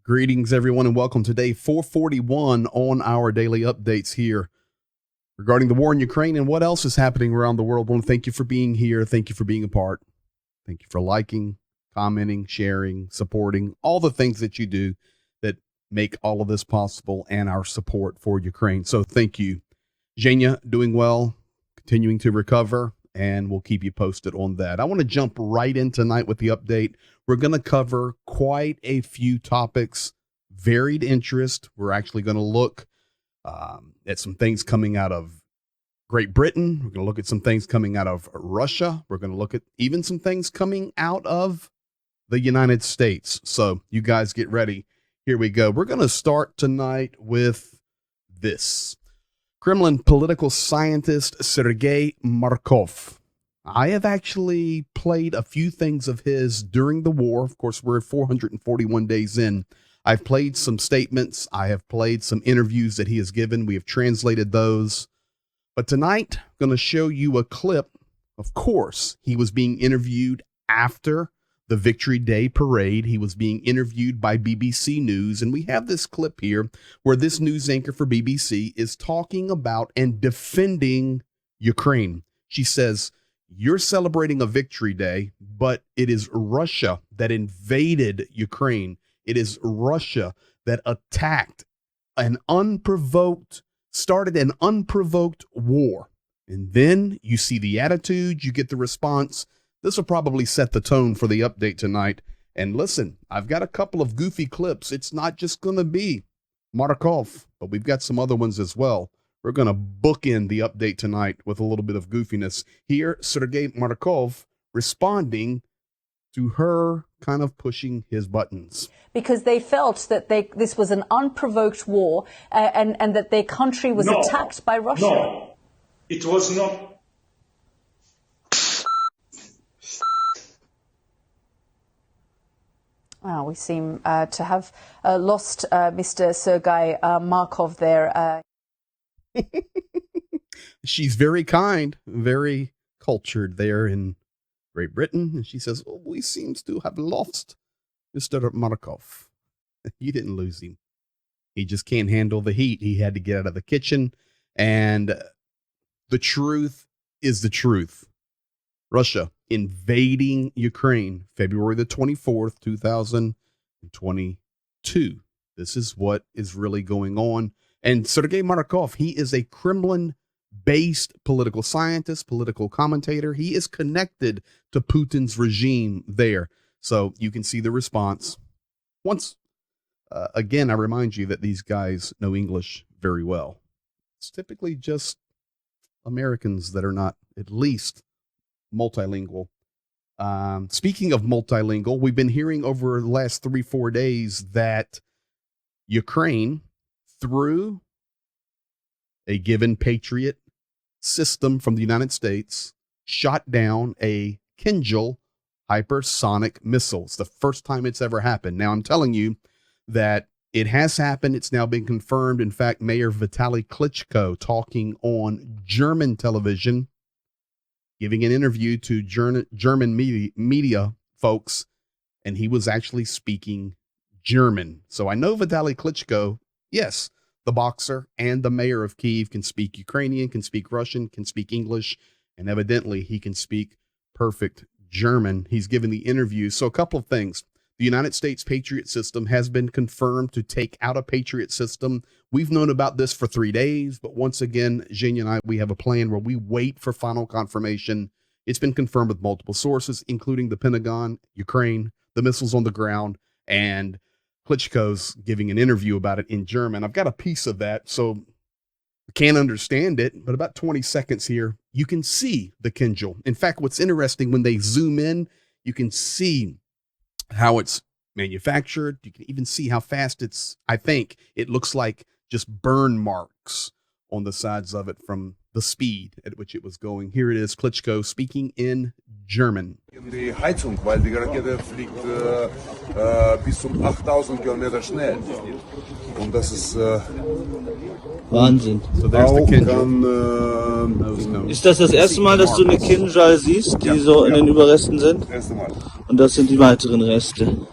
Greetings, everyone, and welcome to day 441 on our daily updates here regarding the war in Ukraine and what else is happening around the world. I want to thank you for being here. Thank you for being a part. Thank you for liking, commenting, sharing, supporting, all the things that you do that make all of this possible and our support for Ukraine. So thank you. Zhenya, doing well, continuing to recover, and we'll keep you posted on that. I want to jump right in tonight with the update. We're going to cover quite a few topics, varied interest. We're actually going to look at some things coming out of Great Britain. We're going to look at some things coming out of Russia. We're going to look at even some things coming out of the United States. So you guys get ready. Here we go. We're going to start tonight with this. Kremlin political scientist Sergei Markov. I have actually played a few things of his during the war. Of course, we're 441 days in. I've played some statements. I have played some interviews that he has given. We have translated those. But tonight, I'm going to show you a clip. Of course, he was being interviewed after the Victory Day parade. He was being interviewed by BBC News. And we have this clip here where this news anchor for BBC is talking about and defending Ukraine. She says, "You're celebrating a Victory Day, but it is Russia that invaded Ukraine. It is Russia that attacked started an unprovoked war." And then you see the attitude, you get the response. This will probably set the tone for the update tonight. And listen, I've got a couple of goofy clips. It's not just going to be Markov, but we've got some other ones as well. We're going to bookend the update tonight with a little bit of goofiness. Here, Sergei Markov responding to her kind of pushing his buttons. Because they felt that this was an unprovoked war and that their country was attacked by Russia. No, it was not. Well, we seem to have lost Mr. Sergei Markov there. She's very kind, very cultured there in Great Britain. And she says, "Oh, we seem to have lost Mr. Markov." You didn't lose him. He just can't handle the heat. He had to get out of the kitchen. And the truth is the truth. Russia invading Ukraine, February the 24th, 2022. This is what is really going on. And Sergei Markov, he is a Kremlin-based political scientist, political commentator. He is connected to Putin's regime there. So you can see the response. Once again, I remind you that these guys know English very well. It's typically just Americans that are not at least multilingual. Speaking of multilingual, we've been hearing over the last 3-4 days that Ukraine, through a given Patriot system from the United States, shot down a Kinjal hypersonic missile. It's the first time it's ever happened. Now, I'm telling you that it has happened. It's now been confirmed. In fact, Mayor Vitaly Klitschko, talking on German television, giving an interview to German media folks, and he was actually speaking German. So I know Vitaly Klitschko, yes, the boxer and the mayor of Kyiv, can speak Ukrainian, can speak Russian, can speak English, and evidently he can speak perfect German. He's given the interview. So a couple of things. The United States Patriot system has been confirmed to take out a Patriot system. We've known about this for 3 days, but once again, Zhenya and I, we have a plan where we wait for final confirmation. It's been confirmed with multiple sources, including the Pentagon, Ukraine, the missiles on the ground, and Klitschko's giving an interview about it in German. I've got a piece of that, so I can't understand it, but about 20 seconds here, you can see the Kinjal. In fact, what's interesting, when they zoom in, you can see how it's manufactured. You can even see how fast I think it looks like just burn marks on the sides of it from the speed at which it was going. Here it is, Klitschko speaking in German. Die Heizung, weil die Rakete fliegt bis zum 8000 Kilometer schnell. Und das ist Wahnsinn. So there's the Kinjal. Ist das erste Mal, dass du eine Kinjal siehst, die so in den Überresten sind? erste Mal. Und das sind die weiteren Reste.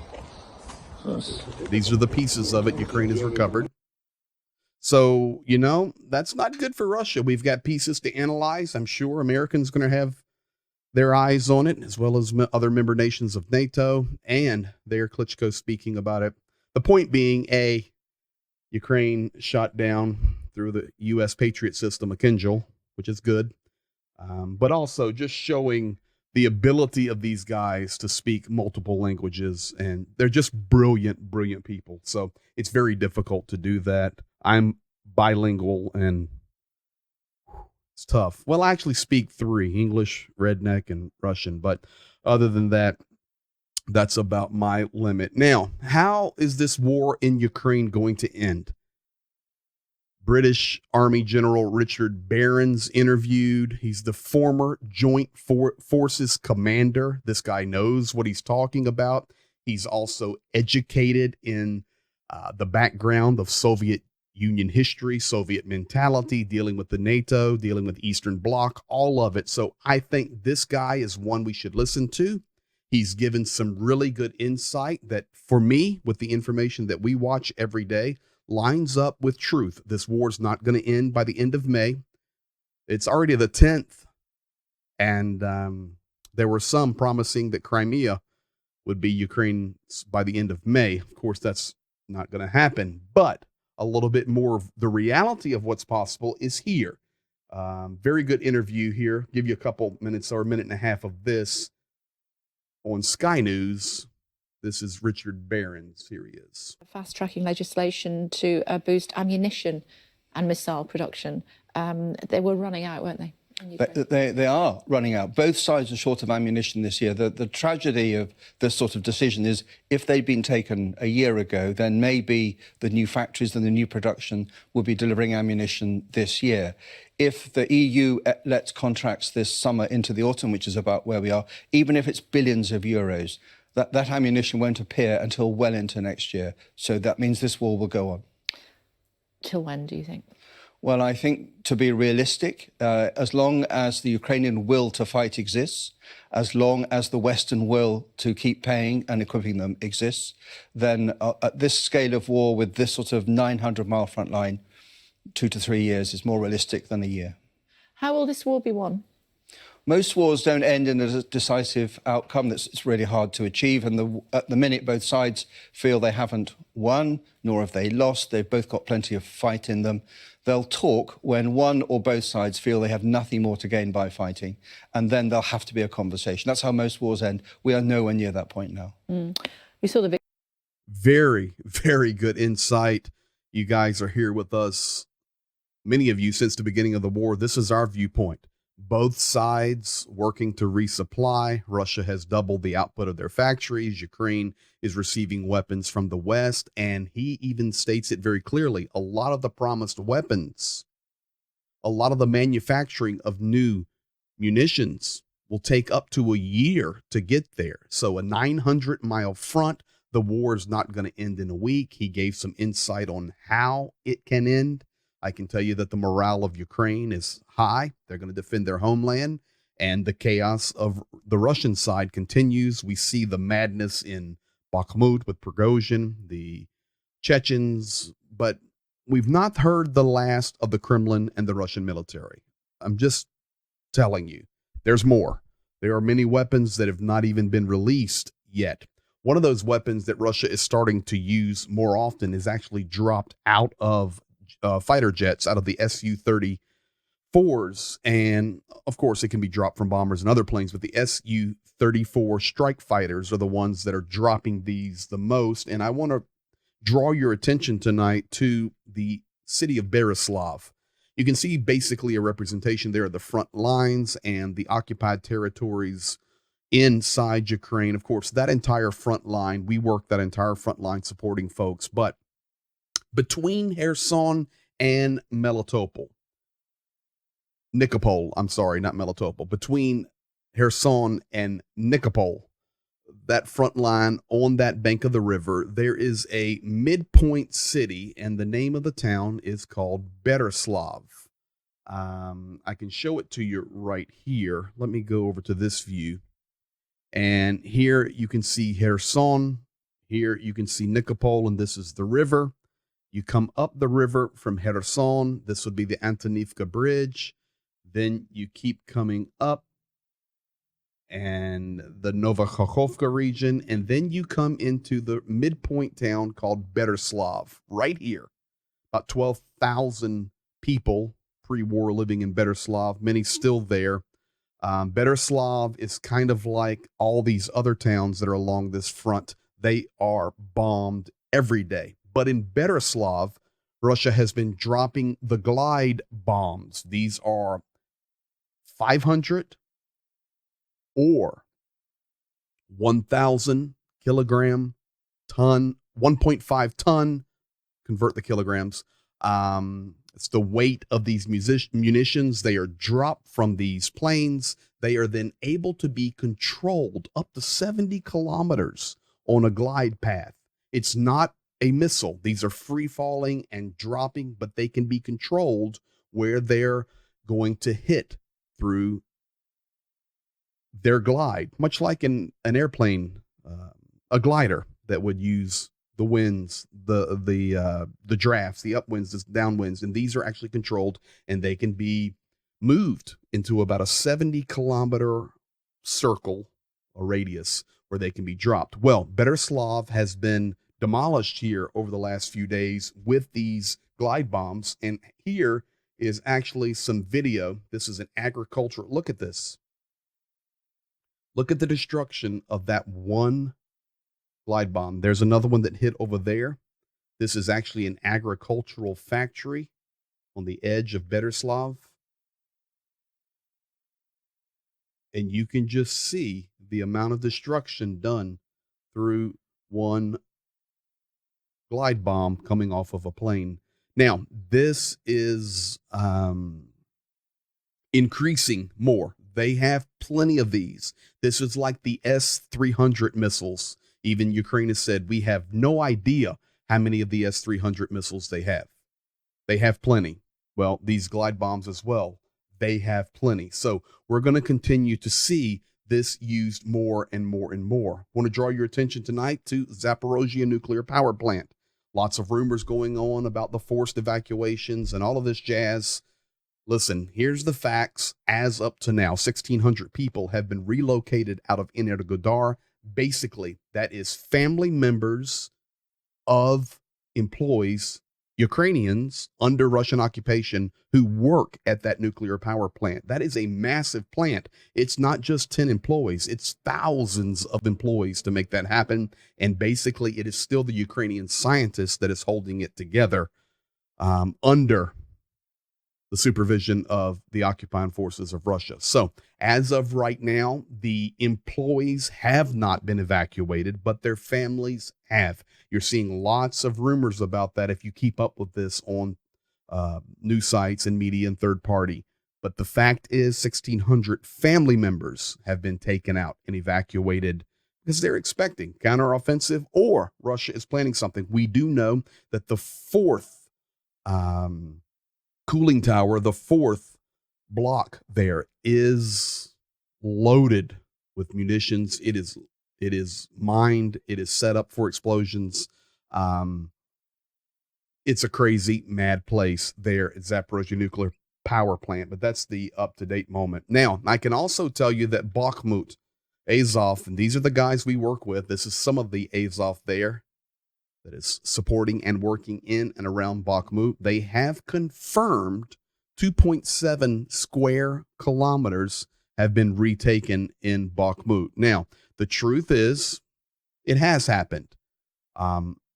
Krass. These are the pieces of it Ukraine has recovered. So, you know, that's not good for Russia. We've got pieces to analyze. I'm sure Americans going to have their eyes on it, as well as other member nations of NATO. And there, Klitschko speaking about it. The point being, Ukraine shot down through the U.S. Patriot system a Kinjal, which is good. But also just showing the ability of these guys to speak multiple languages. And they're just brilliant, brilliant people. So it's very difficult to do that. I'm bilingual and it's tough. Well, I actually speak 3, English, Redneck, and Russian. But other than that, that's about my limit. Now, how is this war in Ukraine going to end? British Army General Richard Barron's interviewed. He's the former Joint Forces commander. This guy knows what he's talking about. He's also educated in the background of Soviet Union history, Soviet mentality, dealing with the NATO, dealing with Eastern Bloc, all of it. So I think this guy is one we should listen to. He's given some really good insight that, for me, with the information that we watch every day, lines up with truth. This war's not going to end by the end of May. It's already the 10th. And there were some promising that Crimea would be Ukraine's by the end of May. Of course, that's not going to happen. But a little bit more of the reality of what's possible is here. Very good interview here. Give you a couple minutes or a minute and a half of this on Sky News. This is Richard Barron's. Here he is. Fast-tracking legislation to boost ammunition and missile production. They were running out, weren't they? They are running out. Both sides are short of ammunition this year. The tragedy of this sort of decision is if they'd been taken a year ago, then maybe the new factories and the new production would be delivering ammunition this year. If the EU lets contracts this summer into the autumn, which is about where we are, even if it's billions of euros, that ammunition won't appear until well into next year. So that means this war will go on. Till when, do you think? Well, I think, to be realistic, as long as the Ukrainian will to fight exists, as long as the Western will to keep paying and equipping them exists, then at this scale of war with this sort of 900-mile front line, 2 to 3 years is more realistic than a year. How will this war be won? Most wars don't end in a decisive outcome. It's really hard to achieve. And at the minute, both sides feel they haven't won, nor have they lost. They've both got plenty of fight in them. They'll talk when one or both sides feel they have nothing more to gain by fighting. And then there'll have to be a conversation. That's how most wars end. We are nowhere near that point now. We saw the Very, very good insight. You guys are here with us, many of you, since the beginning of the war. This is our viewpoint. Both sides working to resupply. Russia has doubled the output of their factories. Ukraine is receiving weapons from the West. And he even states it very clearly. A lot of the promised weapons, a lot of the manufacturing of new munitions will take up to a year to get there. So a 900-mile front, the war is not going to end in a week. He gave some insight on how it can end. I can tell you that the morale of Ukraine is high. They're going to defend their homeland, and the chaos of the Russian side continues. We see the madness in Bakhmut with Prigozhin, the Chechens, but we've not heard the last of the Kremlin and the Russian military. I'm just telling you, there's more. There are many weapons that have not even been released yet. One of those weapons that Russia is starting to use more often is actually dropped out of fighter jets, out of the Su-34s. And of course, it can be dropped from bombers and other planes, but the Su-34 strike fighters are the ones that are dropping these the most. And I want to draw your attention tonight to the city of Berislav. You can see basically a representation there of the front lines and the occupied territories inside Ukraine. Of course, that entire front line, we work that entire front line supporting folks, but between Kherson and Melitopol, Nikopol. I'm sorry, not Melitopol. Between Kherson and Nikopol, that front line on that bank of the river, there is a midpoint city, and the name of the town is called Berislav. I can show it to you right here. Let me go over to this view. And here you can see Kherson. Here you can see Nikopol, and this is the river. You come up the river from Kherson. This would be the Antonivka Bridge. Then you keep coming up and the Novokhovka region, and then you come into the midpoint town called Berislav right here. About 12,000 people pre-war living in Berislav, many still there. Berislav is kind of like all these other towns that are along this front. They are bombed every day. But in Berislav, Russia has been dropping the glide bombs. These are 500 or 1,000 kilogram ton, 1.5 ton, convert the kilograms. It's the weight of these munitions. They are dropped from these planes. They are then able to be controlled up to 70 kilometers on a glide path. It's not a missile. These are free falling and dropping, but they can be controlled where they're going to hit through their glide, much like an airplane, a glider that would use the winds, the drafts, the upwinds, the downwinds, and these are actually controlled, and they can be moved into about a 70-kilometer circle, a radius, where they can be dropped. Well, Berislav has been demolished here over the last few days with these glide bombs, and here is actually some video. This is an agricultural. Look at this. Look at the destruction of that one glide bomb. There's another one that hit over there. This is actually an agricultural factory on the edge of Berislav. And you can just see the amount of destruction done through one glide bomb coming off of a plane. Now, this is increasing more. They have plenty of these. This is like the S-300 missiles. Even Ukraine has said, we have no idea how many of the S-300 missiles they have. They have plenty. Well, these glide bombs as well, they have plenty. So we're going to continue to see this used more and more and more. I want to draw your attention tonight to Zaporozhye nuclear power plant. Lots of rumors going on about the forced evacuations and all of this jazz. Listen, here's the facts. As up to now, 1,600 people have been relocated out of Energodar. Basically, that is family members of employees, Ukrainians under Russian occupation, who work at that nuclear power plant. That is a massive plant. It's not just 10 employees. It's thousands of employees to make that happen. And basically, it is still the Ukrainian scientists that is holding it together under the supervision of the occupying forces of Russia. So as of right now, the employees have not been evacuated, but their families have. You're seeing lots of rumors about that if you keep up with this on news sites and media and third party. But the fact is 1,600 family members have been taken out and evacuated because they're expecting counteroffensive or Russia is planning something. We do know that the fourth cooling tower, the fourth block there, is loaded with munitions. It is mined. It is set up for explosions. It's a crazy, mad place there at Zaporozhye nuclear power plant, but that's the up-to-date moment. Now, I can also tell you that Bakhmut, Azov, and these are the guys we work with. This is some of the Azov there that is supporting and working in and around Bakhmut. They have confirmed 2.7 square kilometers have been retaken in Bakhmut. Now, the truth is, it has happened.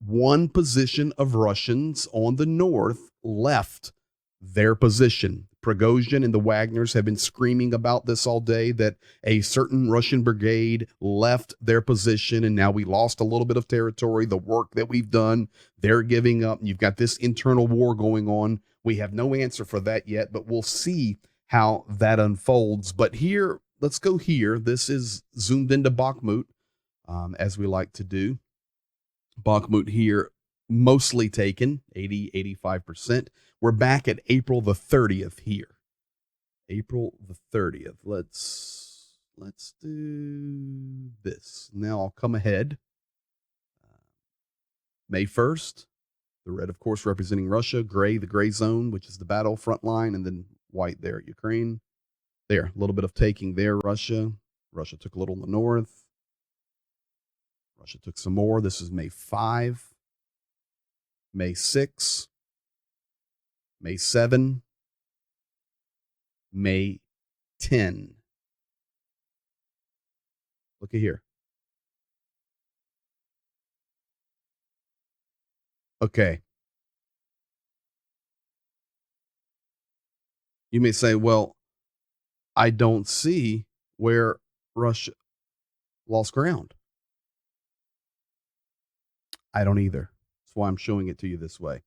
One position of Russians on the north left their position. Prigozhin and the Wagners have been screaming about this all day, that a certain Russian brigade left their position, and now we lost a little bit of territory. The work that we've done, they're giving up. You've got this internal war going on. We have no answer for that yet, but we'll see how that unfolds. But here, let's go here. This is zoomed into Bakhmut, as we like to do. Bakhmut here, mostly taken, 85%. We're back at April the 30th here. April the 30th. Let's do this. Now I'll come ahead. May 1st, the red, of course, representing Russia, gray, the gray zone, which is the battle front line, and then white there, Ukraine. There, a little bit of taking there, Russia. Russia took a little in the north. Russia took some more. This is May 5, May 6, May 7, May 10. Look at here. Okay. You may say, well, I don't see where Russia lost ground. I don't either. That's why I'm showing it to you this way.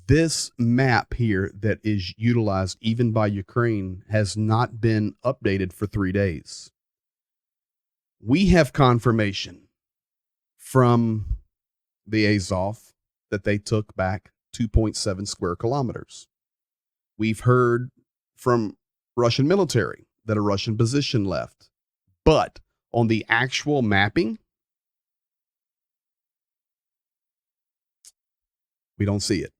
This map here that is utilized even by Ukraine has not been updated for 3 days. We have confirmation from the Azov that they took back 2.7 square kilometers. We've heard from Russian military that a Russian position left. But on the actual mapping, we don't see it.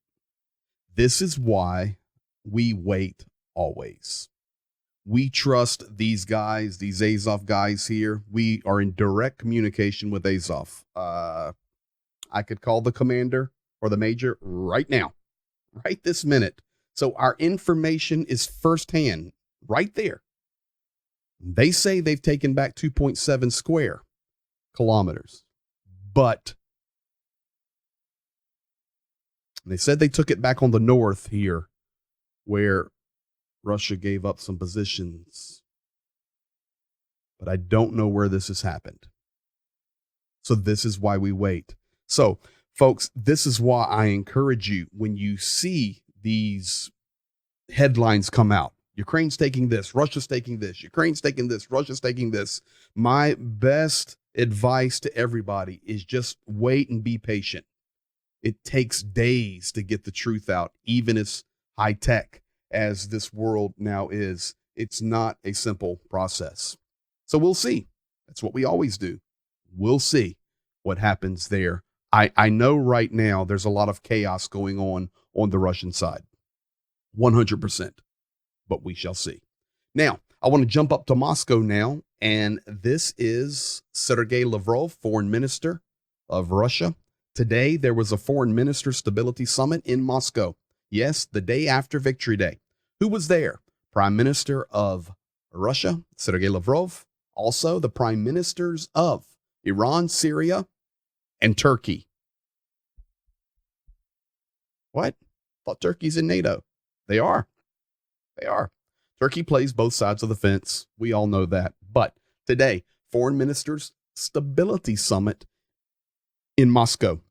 This is why we wait always. We trust these guys, these Azov guys here. We are in direct communication with Azov. I could call the commander or the major right now, right this minute. So our information is firsthand right there. They say they've taken back 2.7 square kilometers, but they said they took it back on the north here where Russia gave up some positions. But I don't know where this has happened. So this is why we wait. So, folks, this is why I encourage you when you see these headlines come out. Ukraine's taking this, Russia's taking this, Ukraine's taking this, Russia's taking this. My best advice to everybody is just wait and be patient. It takes days to get the truth out, even as high tech as this world now is. It's not a simple process. So we'll see. That's what we always do. We'll see what happens there. I know right now there's a lot of chaos going on the Russian side. 100%. But we shall see. Now, I want to jump up to Moscow now. And this is Sergei Lavrov, foreign minister of Russia. Today, there was a foreign minister stability summit in Moscow. Yes, the day after Victory Day. Who was there? Prime Minister of Russia, Sergei Lavrov. Also, the prime ministers of Iran, Syria, and Turkey. What? Thought Turkey's in NATO. They are. They are. Turkey plays both sides of the fence. We all know that. But today, Foreign Ministers Stability Summit in Moscow.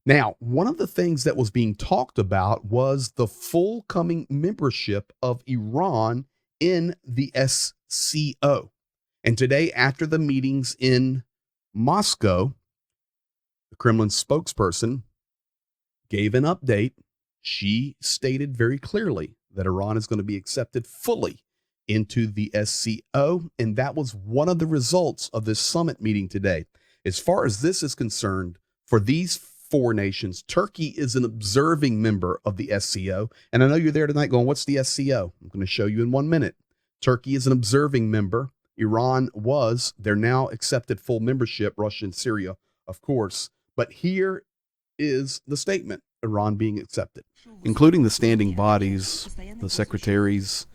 Now, one of the things that was being talked about was the full coming membership of Iran in the SCO. And today, after the meetings in Moscow, the Kremlin spokesperson gave an update. She stated very clearly that Iran is going to be accepted fully into the SCO. And that was one of the results of this summit meeting today. As far as this is concerned, for these four nations, Turkey is an observing member of the SCO. And I know you're there tonight going, what's the SCO? I'm going to show you in 1 minute. Turkey is an observing member. Iran was. They're now accepted full membership, Russia and Syria, of course. But here is the statement, Iran being accepted, including the standing bodies, the secretaries,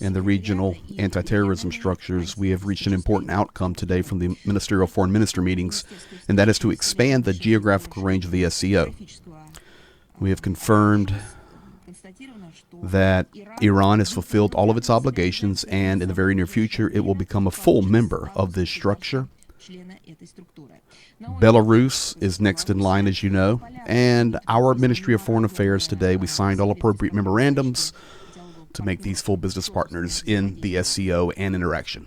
and the regional anti-terrorism structures. We have reached an important outcome today from the ministerial foreign minister meetings, and that is to expand the geographical range of the SCO. We have confirmed that Iran has fulfilled all of its obligations, and in the very near future, it will become a full member of this structure. Belarus is next in line, as you know, and our Ministry of Foreign Affairs today, we signed all appropriate memorandums to make these full business partners in the SCO and interaction.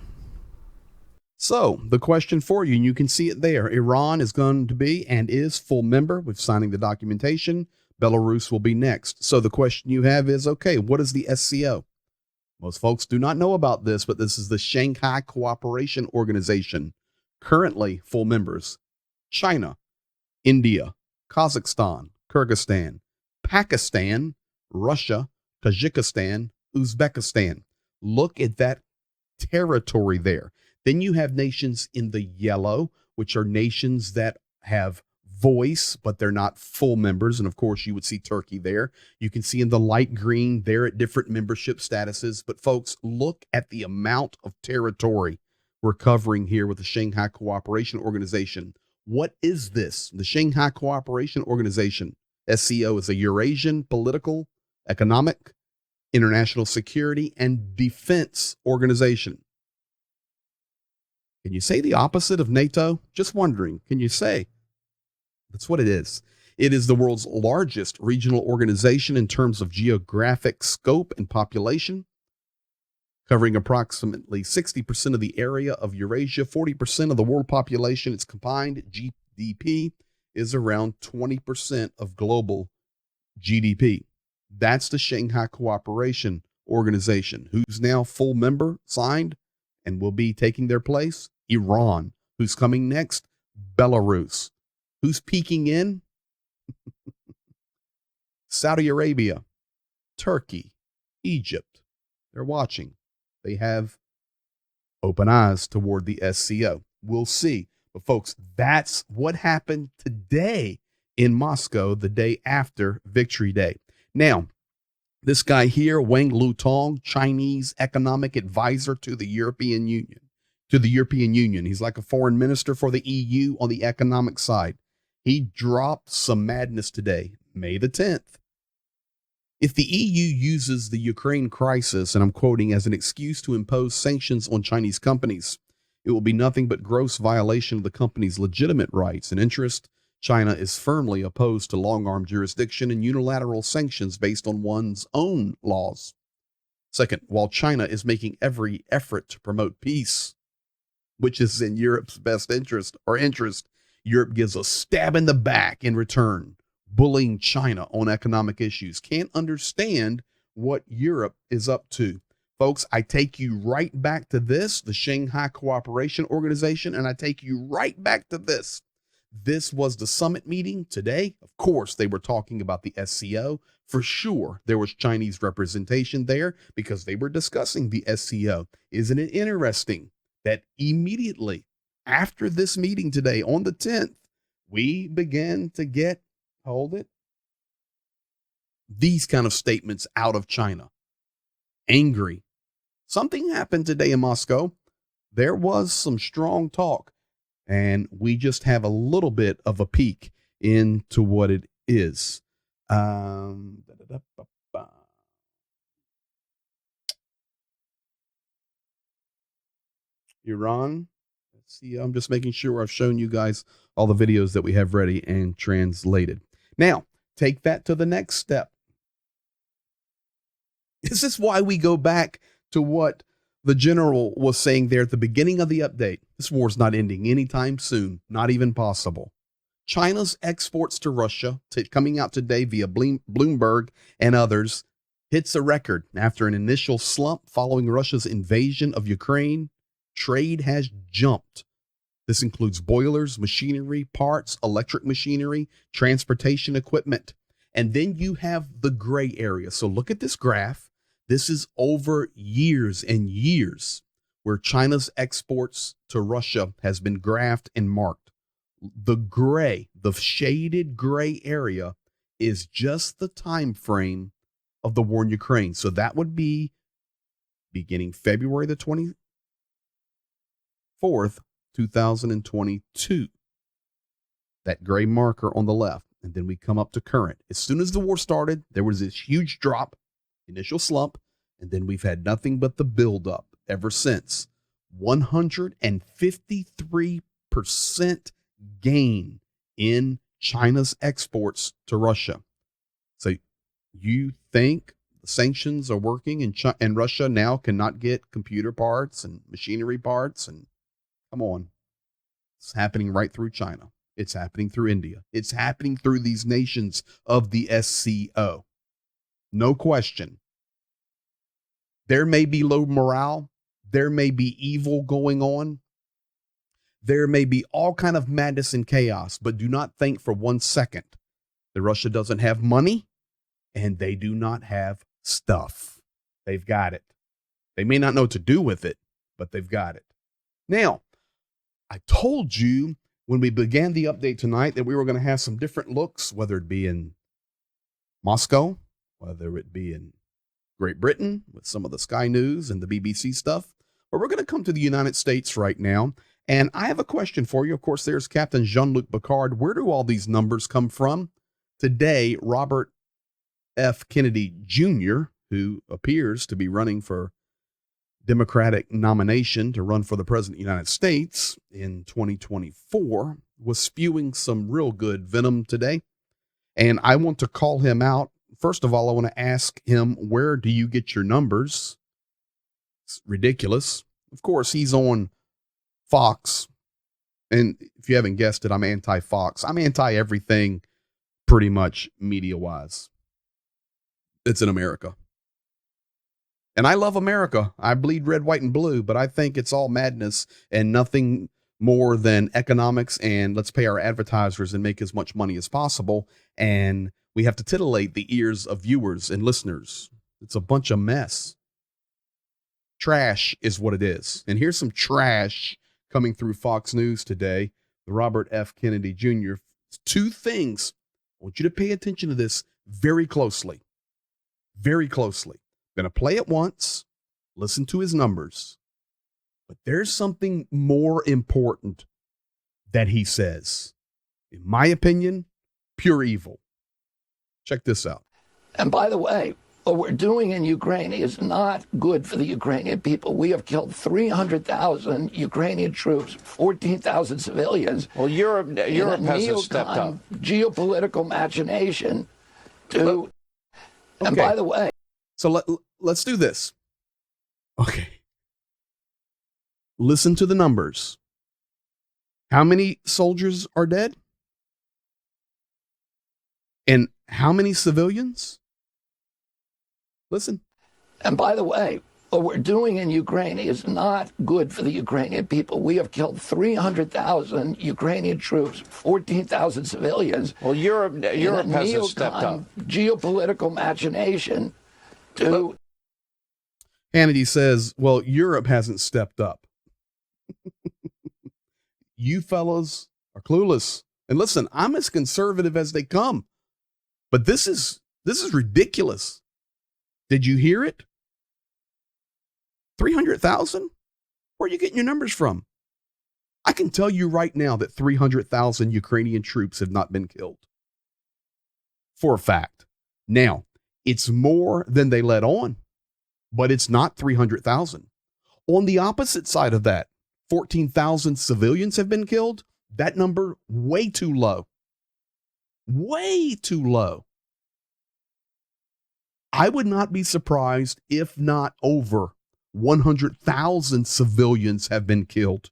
So the question for you, and you can see it there, Iran is going to be and is full member with signing the documentation. Belarus will be next. So the question you have is, okay, what is the SCO? Most folks do not know about this, but this is the Shanghai Cooperation Organization. Currently full members: China, India, Kazakhstan, Kyrgyzstan, Pakistan, Russia, Tajikistan, Uzbekistan. Look at that territory there. Then you have nations in the yellow, which are nations that have voice, but they're not full members. And of course, you would see Turkey there. You can see in the light green, they're at different membership statuses. But folks, look at the amount of territory we're covering here with the Shanghai Cooperation Organization. What is this? The Shanghai Cooperation Organization, SCO, is a Eurasian political, economic, international security, and defense organization. Can you say the opposite of NATO? Just wondering. Can you say? That's what it is. It is the world's largest regional organization in terms of geographic scope and population, covering approximately 60% of the area of Eurasia, 40% of the world population. Its combined GDP is around 20% of global GDP. That's the Shanghai Cooperation Organization. Who's now full member, signed, and will be taking their place? Iran. Who's coming next? Belarus. Who's peeking in? Saudi Arabia, Turkey, Egypt. They're watching. They have open eyes toward the SCO. We'll see. But folks, that's what happened today in Moscow, the day after Victory Day. Now, this guy here, Wang Lutong, Chinese economic advisor to the European Union. He's like a foreign minister for the EU on the economic side. He dropped some madness today, May the 10th. If the EU uses the Ukraine crisis, and I'm quoting, as an excuse to impose sanctions on Chinese companies, it will be nothing but gross violation of the company's legitimate rights and interest. China is firmly opposed to long-arm jurisdiction and unilateral sanctions based on one's own laws. Second, while China is making every effort to promote peace, which is in Europe's best interest, Europe gives a stab in the back in return, bullying China on economic issues. Can't understand what Europe is up to. Folks, I take you right back to this, the Shanghai Cooperation Organization, and I take you right back to this. This was the summit meeting today. Of course, they were talking about the SCO. For sure, there was Chinese representation there because they were discussing the SCO. Isn't it interesting that immediately after this meeting today on the 10th, we began to get, these kind of statements out of China? Angry. Something happened today in Moscow. There was some strong talk, and we just have a little bit of a peek into what it is. Iran. Let's see. I'm just making sure I've shown you guys all the videos that we have ready and translated. Now, take that to the next step. This is why we go back to what the general was saying there at the beginning of the update. This war's not ending anytime soon, not even possible. China's exports to Russia, coming out today via Bloomberg and others, hits a record after an initial slump following Russia's invasion of Ukraine. Trade has jumped. This includes boilers, machinery, parts, electric machinery, transportation equipment. And then you have the gray area. So look at this graph. This is over years and years where China's exports to Russia has been graphed and marked. The gray, the shaded gray area is just the time frame of the war in Ukraine. So that would be beginning February the 24th, 2022. That gray marker on the left. And then we come up to current. As soon as the war started, there was this huge drop, initial slump, and then we've had nothing but the buildup ever since. 153% gain in China's exports to Russia. So you think The sanctions are working, and Russia now cannot get computer parts and machinery parts. And come on, it's happening right through China. It's happening through India. It's happening through these nations of the SCO. No question. There may be low morale. There may be evil going on. There may be all kind of madness and chaos, but do not think for 1 second that Russia doesn't have money and they do not have stuff. They've got it. They may not know what to do with it, but they've got it. Now, I told you when we began the update tonight that we were going to have some different looks, whether it be in Moscow, whether it be in Great Britain with some of the Sky News and the BBC stuff, but we're going to come to the United States right now. And I have a question for you. Of course, there's Captain Jean-Luc Picard. Where do all these numbers come from? Today, Robert F. Kennedy Jr., who appears to be running for Democratic nomination to run for the President of the United States in 2024, was spewing some real good venom today. And I want to call him out. First of all, I want to ask him, where do you get your numbers? It's ridiculous. Of course, he's on Fox. And if you haven't guessed it, I'm anti-Fox. I'm anti-everything pretty much media-wise. It's in America. And I love America. I bleed red, white, and blue, but I think it's all madness and nothing more than economics, and let's pay our advertisers and make as much money as possible. And we have to titillate the ears of viewers and listeners. It's a bunch of mess. Trash is what it is. And here's some trash coming through Fox News today. The Robert F. Kennedy Jr. Two things. I want you to pay attention to this very closely. Very closely. I'm going to play it once. Listen to his numbers. But there's something more important that he says. In my opinion, pure evil. Check this out. And by the way, what we're doing in Ukraine is not good for the Ukrainian people. We have killed 300,000 Ukrainian troops, 14,000 civilians. Well, Europe hasn't stepped up. Geopolitical machination to. Okay. And by the way, so let's do this. Okay. Listen to the numbers. How many soldiers are dead? And how many civilians? Listen. And by the way, what we're doing in Ukraine is not good for the Ukrainian people. We have killed 300,000 Ukrainian troops, 14,000 civilians. Well, Europe hasn't stepped up. Geopolitical machination to. Hannity says, well, Europe hasn't stepped up. You fellas are clueless. And listen, I'm as conservative as they come. But this is ridiculous. Did you hear it? 300,000? Where are you getting your numbers from? I can tell you right now that 300,000 Ukrainian troops have not been killed. For a fact. Now, it's more than they let on, but it's not 300,000. On the opposite side of that, 14,000 civilians have been killed. That number, way too low. Way too low. I would not be surprised if not over 100,000 civilians have been killed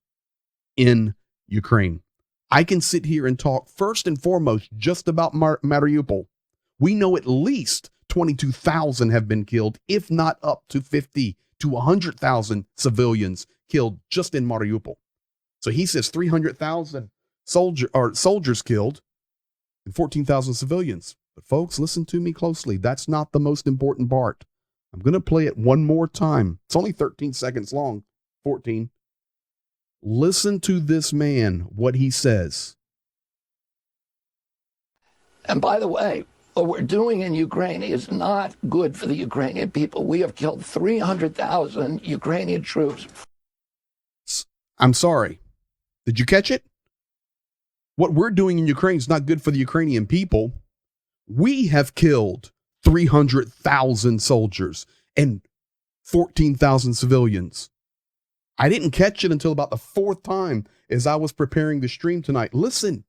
in Ukraine. I can sit here and talk first and foremost just about Mariupol. We know at least 22,000 have been killed, if not up to 50 to 100,000 civilians killed just in Mariupol. So he says 300,000 soldiers killed and 14,000 civilians. But folks, listen to me closely. That's not the most important part. I'm going to play it one more time. It's only 13 seconds long. 14. Listen to this man, what he says. And by the way, what we're doing in Ukraine is not good for the Ukrainian people. We have killed 300,000 Ukrainian troops. I'm sorry. Did you catch it? What we're doing in Ukraine is not good for the Ukrainian people. We have killed 300,000 soldiers and 14,000 civilians. I didn't catch it until about the fourth time as I was preparing the stream tonight. Listen.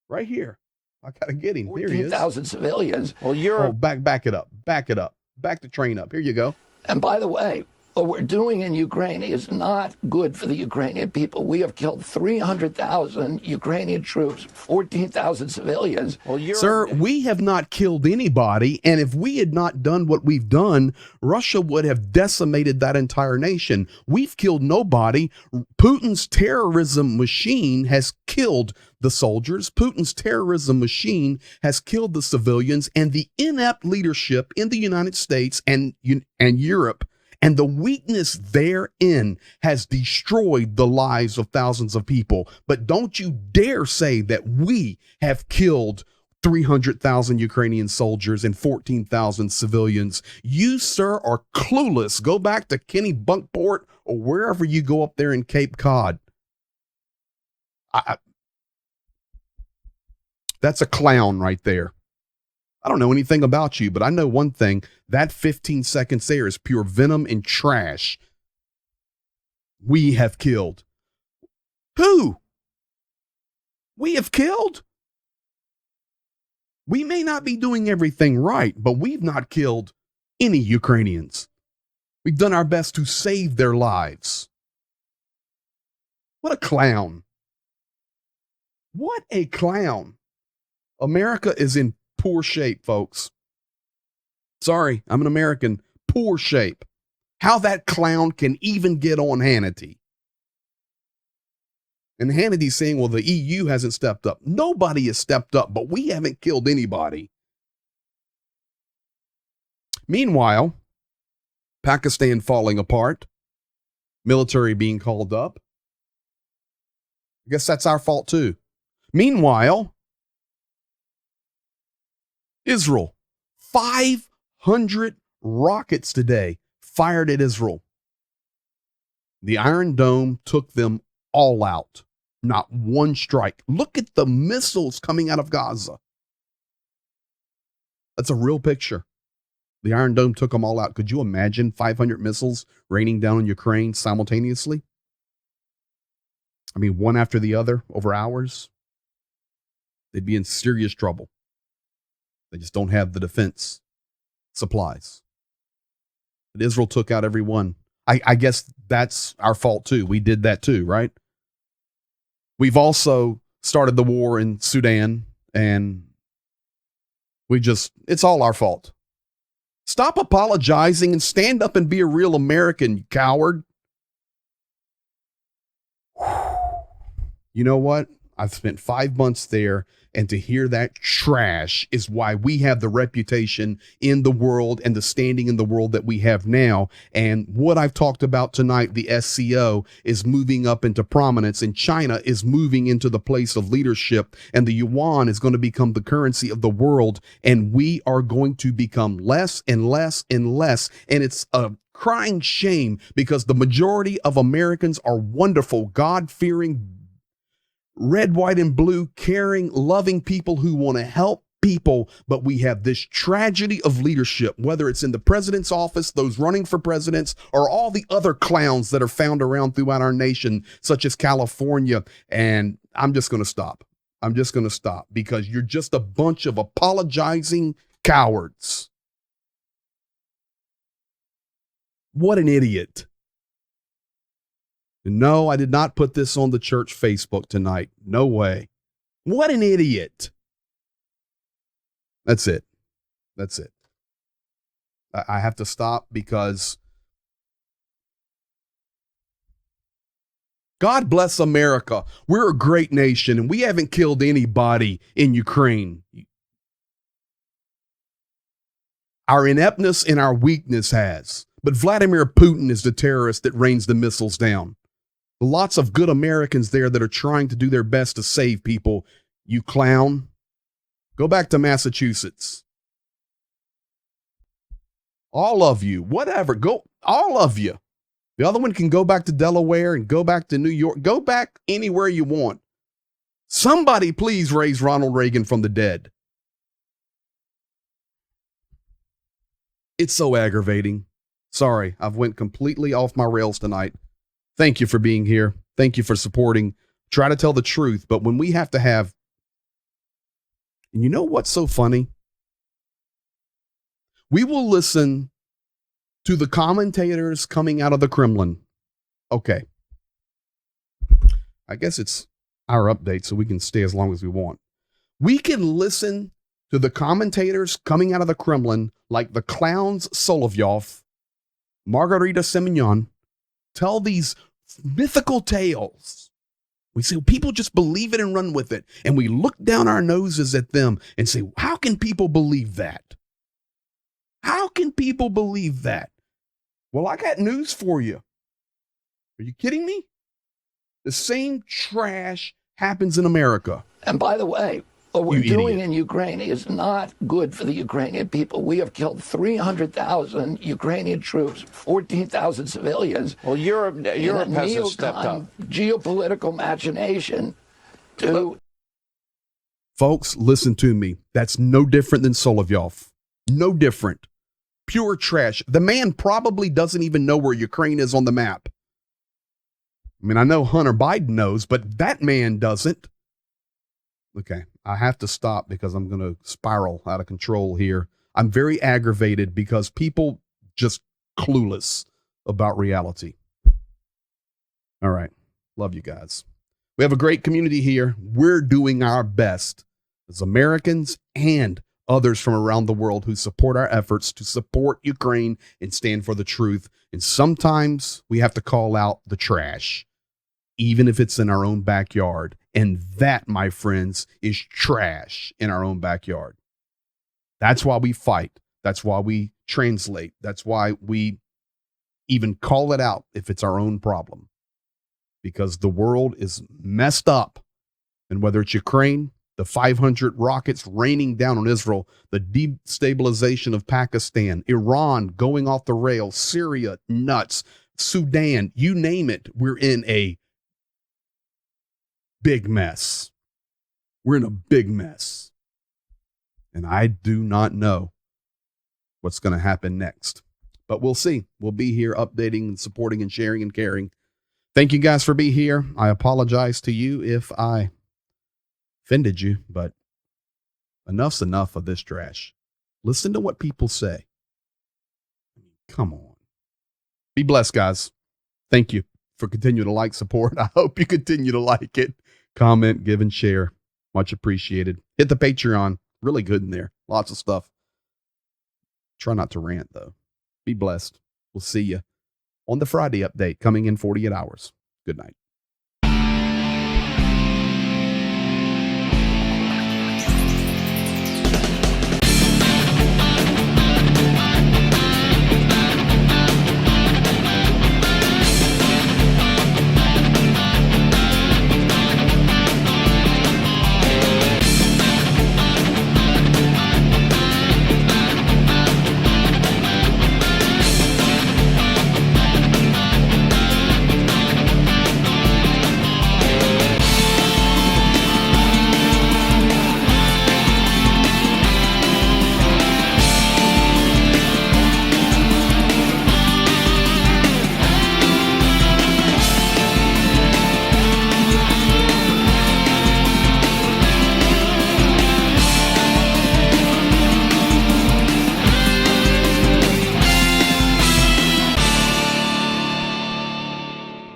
Right here. I gotta get him. Here he is. 14,000 civilians. Well, you're back it up. Back the train up. Here you go. And by the way, what we're doing in Ukraine is not good for the Ukrainian people. We have killed 300,000 Ukrainian troops, 14,000 civilians. well, you're Sir, we have not killed anybody, and if we had not done what we've done, Russia would have decimated that entire nation. We've killed nobody. Putin's terrorism machine has killed the soldiers. Putin's terrorism machine has killed the civilians, and the inept leadership in the United States and Europe and the weakness therein has destroyed the lives of thousands of people. But don't you dare say that we have killed 300,000 Ukrainian soldiers and 14,000 civilians. You, sir, are clueless. Go back to Kenny Bunkport or wherever you go up there in Cape Cod. That's a clown right there. I don't know anything about you, but I know one thing. That 15 seconds there is pure venom and trash. We have killed. Who? We have killed? We may not be doing everything right, but we've not killed any Ukrainians. We've done our best to save their lives. What a clown. What a clown. America is in poor shape, folks. Sorry, I'm an American. Poor shape. How that clown can even get on Hannity. And Hannity's saying, well, the EU hasn't stepped up. Nobody has stepped up, but we haven't killed anybody. Meanwhile, Pakistan falling apart, military being called up. I guess that's our fault too. Meanwhile, Israel, 500 rockets today fired at Israel. The Iron Dome took them all out. Not one strike. Look at the missiles coming out of Gaza. That's a real picture. The Iron Dome took them all out. Could you imagine 500 missiles raining down on Ukraine simultaneously? I mean, one after the other over hours. They'd be in serious trouble. They just don't have the defense supplies. But Israel took out every one. I guess that's our fault too. We did that too, right? We've also started the war in Sudan, and it's all our fault. Stop apologizing and stand up and be a real American, you coward. You know what? I've spent 5 months there, and to hear that trash is why we have the reputation in the world and the standing in the world that we have now. And what I've talked about tonight, the SCO is moving up into prominence, and China is moving into the place of leadership, and the yuan is going to become the currency of the world, and we are going to become less and less and less. And it's a crying shame, because the majority of Americans are wonderful, God-fearing, red, white, and blue, caring, loving people who want to help people. But we have this tragedy of leadership, whether it's in the president's office, those running for presidents, or all the other clowns that are found around throughout our nation, such as California. And I'm just going to stop. I'm just going to stop, because you're just a bunch of apologizing cowards. What an idiot. No, I did not put this on the church Facebook tonight. No way. What an idiot. That's it. That's it. I have to stop, because God bless America. We're a great nation, and we haven't killed anybody in Ukraine. Our ineptness and our weakness has. But Vladimir Putin is the terrorist that rains the missiles down. Lots of good Americans there that are trying to do their best to save people. You clown. Go back to Massachusetts. All of you, whatever, go, all of you. The other one can go back to Delaware and go back to New York. Go back anywhere you want. Somebody please raise Ronald Reagan from the dead. It's so aggravating. Sorry, I've went completely off my rails tonight. Thank you for being here. Thank you for supporting. Try to tell the truth, but when we have to have And you know what's so funny? We will listen to the commentators coming out of the Kremlin. Okay. I guess it's our update, so we can stay as long as we want. We can listen to the commentators coming out of the Kremlin, like the clowns Solovyov, Margarita Semyon, tell these mythical tales. We say, people just believe it and run with it. And we look down our noses at them and say, how can people believe that? How can people believe that? Well, I got news for you. Are you kidding me? The same trash happens in America. And by the way, what we're doing in Ukraine is not good for the Ukrainian people. We have killed 300,000 Ukrainian troops, 14,000 civilians. Well, Europe has stepped up. Geopolitical machination to... Folks, listen to me. That's no different than Solovyov. No different. Pure trash. The man probably doesn't even know where Ukraine is on the map. I mean, I know Hunter Biden knows, but that man doesn't. Okay, I have to stop because I'm going to spiral out of control here. I'm very aggravated because people just clueless about reality. All right. Love you guys. We have a great community here. We're doing our best as Americans and others from around the world who support our efforts to support Ukraine and stand for the truth. And sometimes we have to call out the trash, even if it's in our own backyard. And that, my friends, is trash in our own backyard. That's why we fight. That's why we translate. That's why we even call it out if it's our own problem. Because the world is messed up. And whether it's Ukraine, the 500 rockets raining down on Israel, the destabilization of Pakistan, Iran going off the rails, Syria, nuts, Sudan, you name it, we're in a big mess. We're in a big mess. And I do not know what's going to happen next. But we'll see. We'll be here updating and supporting and sharing and caring. Thank you guys for being here. I apologize to you if I offended you, but enough's enough of this trash. Listen to what people say. Come on. Be blessed, guys. Thank you for continuing to like, support. I hope you continue to like it, comment, give, and share. Much appreciated. Hit the Patreon. Really good in there. Lots of stuff. Try not to rant, though. Be blessed. We'll see you on the Friday update coming in 48 hours. Good night.